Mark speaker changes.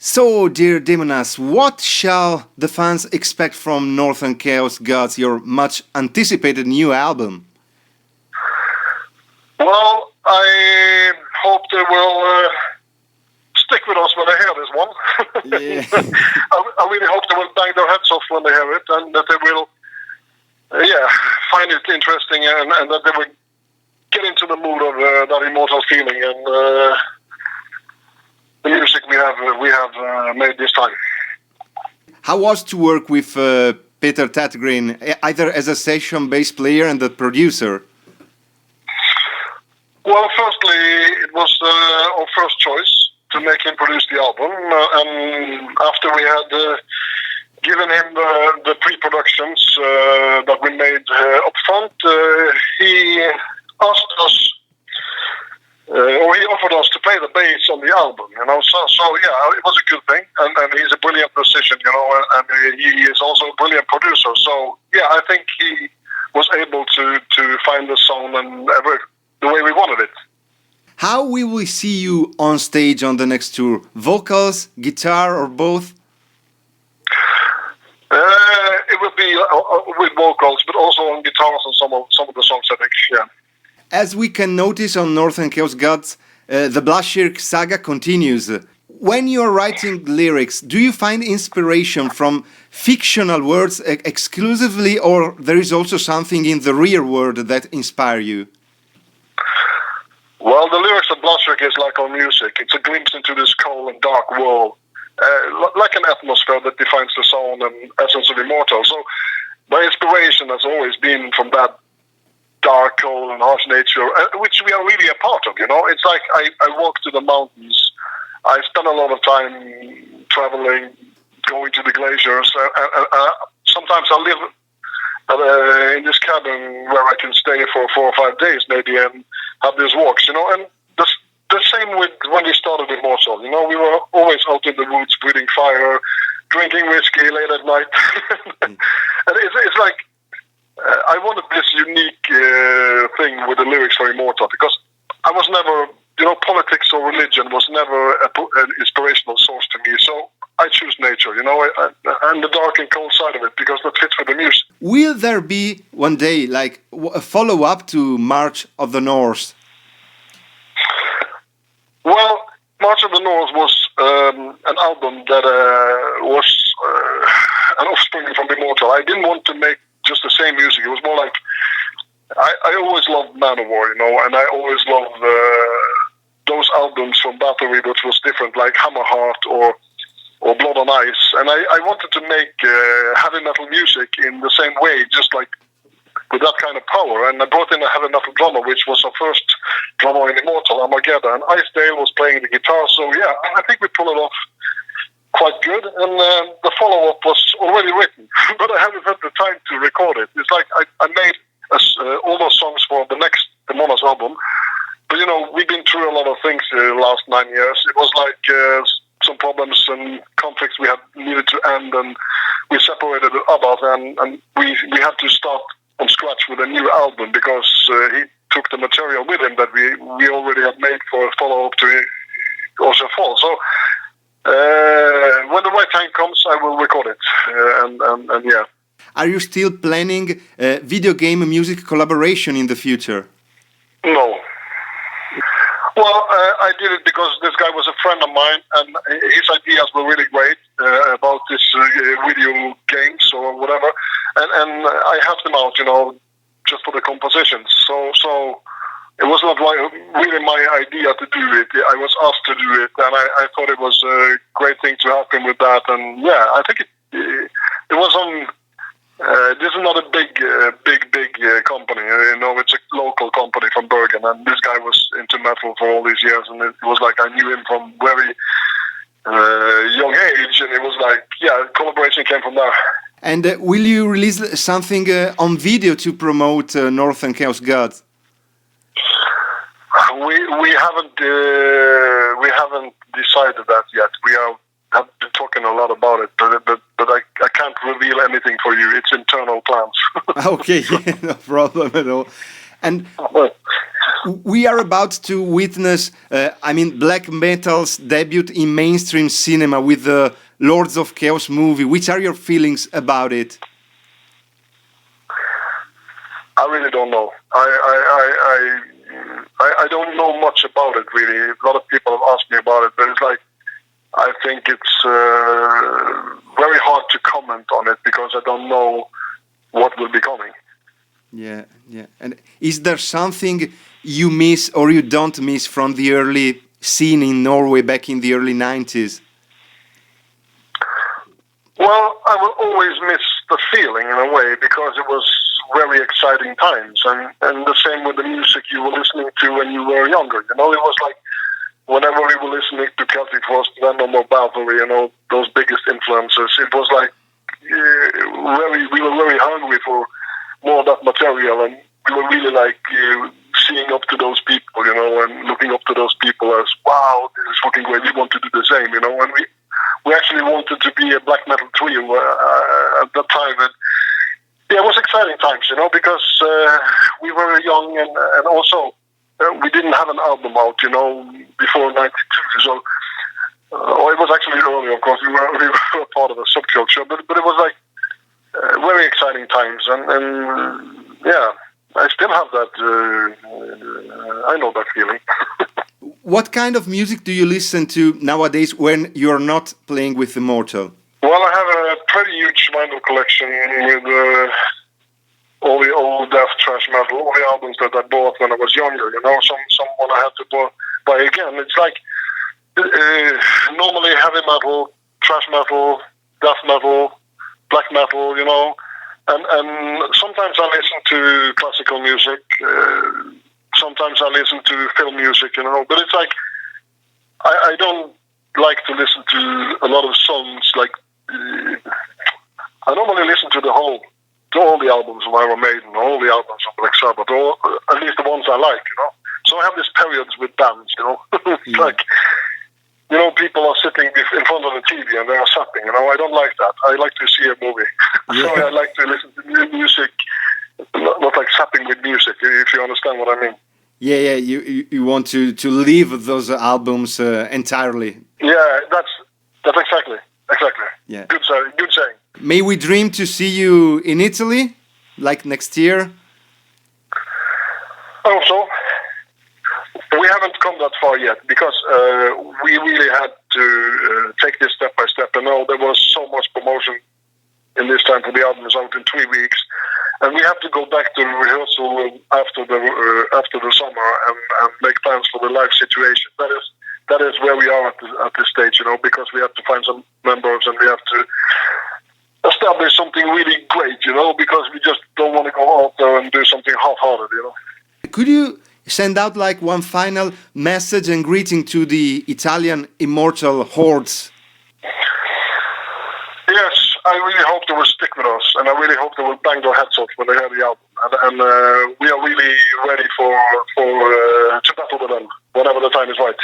Speaker 1: So, dear Demonaz, what shall the fans expect from Northern Chaos Gods, your much anticipated new album?
Speaker 2: Well, I hope they will stick with us when they hear this one.
Speaker 1: Yeah.
Speaker 2: I really hope they will bang their heads off when they hear it, and that they will, find it interesting, and that they will get into the mood of that immortal feeling and the music we have made this time.
Speaker 1: How was to work with Peter Tatgren, either as a session bass player and the producer?
Speaker 2: Well, firstly, it was our first choice to make him produce the album, and after we had given him the pre-productions that we made up front, he asked us, or he offered us to play the bass on the album, so it was a good thing, and he's a brilliant musician, and he is also a brilliant producer, so I think he was able to find the sound and the way we wanted it.
Speaker 1: How will we see you on stage on the next tour? Vocals, guitar, or both?
Speaker 2: It will be with vocals, but also on guitars on some of the songs, I think, yeah.
Speaker 1: As we can notice on Northern Chaos Gods, the Blashirk saga continues. When you are writing lyrics, do you find inspiration from fictional words exclusively, or there is also something in the real world that inspire you?
Speaker 2: Well, the lyrics of Blashirk is like our music. It's a glimpse into this cold and dark world, like an atmosphere that defines the sound and essence of Immortal. So my inspiration has always been from that dark, cold, and harsh nature, which we are really a part of, It's like I walk to the mountains. I spend a lot of time traveling, going to the glaciers. Sometimes I live in this cabin where I can stay for 4 or 5 days maybe and have these walks, and the same with when we started Immortal, we were always out in the woods breathing fire, drinking whiskey late at night. And it's like I wanted this unique thing with the lyrics for Immortal, because I was never, politics or religion was never an inspirational source to me, so I choose nature, and the dark and cold side of it, because that fits with the music.
Speaker 1: Will there be one day like a follow-up to March of the North?
Speaker 2: Well, March of the North was an album that was an offspring from Immortal. I didn't want to make just the same music. It was more like I always loved Manowar, and I always loved those albums from Battery, which was different, like Hammerheart or Blood on Ice, and I wanted to make heavy metal music in the same way, just like with that kind of power, and I brought in a heavy metal drummer, which was our first drummer in Immortal, Armageddon, and Icedale was playing the guitar, so I think we pulled it off quite good, and the follow-up was already written, but I haven't had the time to record it. It's like I made all those songs for the next Demonaz album, but we've been through a lot of things the last 9 years. It was like some problems and conflicts we had needed to end, and we separated the others, and we had to start from scratch with a new album, because he took the material with him that we already had made for a follow-up to Ocean Fall. So when the right time comes, I will record it, and yeah.
Speaker 1: Are you still planning video game music collaboration in the future?
Speaker 2: No. Well, I did it because this guy was a friend of mine, and his ideas were really great about this video games or whatever, and I helped him out, just for the compositions. So it was not really my idea to do it. I was asked to do it, and I thought it was a great thing to help him with that. And I think it was on. This is not a big company. It's a local company from Bergen, and this guy was into metal for all these years, and it was like I knew him from very young age, and it was like, collaboration came from there.
Speaker 1: And will you release something on video to promote Northern Chaos Gods?
Speaker 2: We haven't decided that yet. We have been talking a lot about it, but I can't reveal anything for you. It's internal plans.
Speaker 1: Okay, no problem at all. And We are about to witness, black metal's debut in mainstream cinema with the Lords of Chaos movie. Which are your feelings about it?
Speaker 2: I really don't know. I don't know much about it, really. A lot of people have asked me about it, but it's like, I think it's very hard to comment on it because I don't know what will be coming.
Speaker 1: Yeah. And is there something you miss or you don't miss from the early scene in Norway back in the early 90s?
Speaker 2: Well, I will always miss the feeling in a way because it was very exciting times, and the same with the music you were listening to when you were younger. It was like whenever we were listening to Celtic Frost, Venom or Bathory, those biggest influences, it was like we were very hungry for more of that material, and we were really like seeing up to those people, and looking up to those people as, wow, this is fucking great, we want to do the same, and we actually wanted to be a black metal trio at that time, and yeah, it was exciting times, because we were young, and also we didn't have an album out, before '92, so it was actually early, of course. We were part of a subculture, but it was like very exciting times, and yeah, I still have that. I know that feeling.
Speaker 1: What kind of music do you listen to nowadays when you're not playing with Immortal?
Speaker 2: Well, I have a pretty huge vinyl collection with all the old death thrash metal, all the albums that I bought when I was younger. Someone I had to buy again. It's like normally heavy metal, thrash metal, death metal, black metal, and sometimes I listen to classical music. Sometimes I listen to film music, but it's like I don't like to listen to a lot of songs. Like I normally listen to all the albums of Iron Maiden, all the albums of Black Sabbath, or at least the ones I like. So I have these periods with bands. It's like people are sitting in front of the TV and they are zapping. I don't like that. I like to see a movie.
Speaker 1: Yeah.
Speaker 2: So I like to listen to music, not like zapping with music, if you understand what I mean.
Speaker 1: Yeah. You want to leave those albums entirely.
Speaker 2: Yeah, that's exactly.
Speaker 1: Yeah.
Speaker 2: Good saying.
Speaker 1: May we dream to see you in Italy, like next year?
Speaker 2: I hope so. We haven't come that far yet because we really had to take this step by step. And there was so much promotion in this time for the album is out in 3 weeks, and we have to go back to rehearsal after the summer and make plans for the live situation. That is where we are at this stage, because we have to find some members and we have to establish something really great, because we just don't want to go out there and do something half-hearted,
Speaker 1: Could you send out like one final message and greeting to the Italian Immortal hordes?
Speaker 2: Yes, I really hope they will stick with us, and I really hope they will bang their heads off when they hear the album. And we are really ready to battle with them whenever the time is right.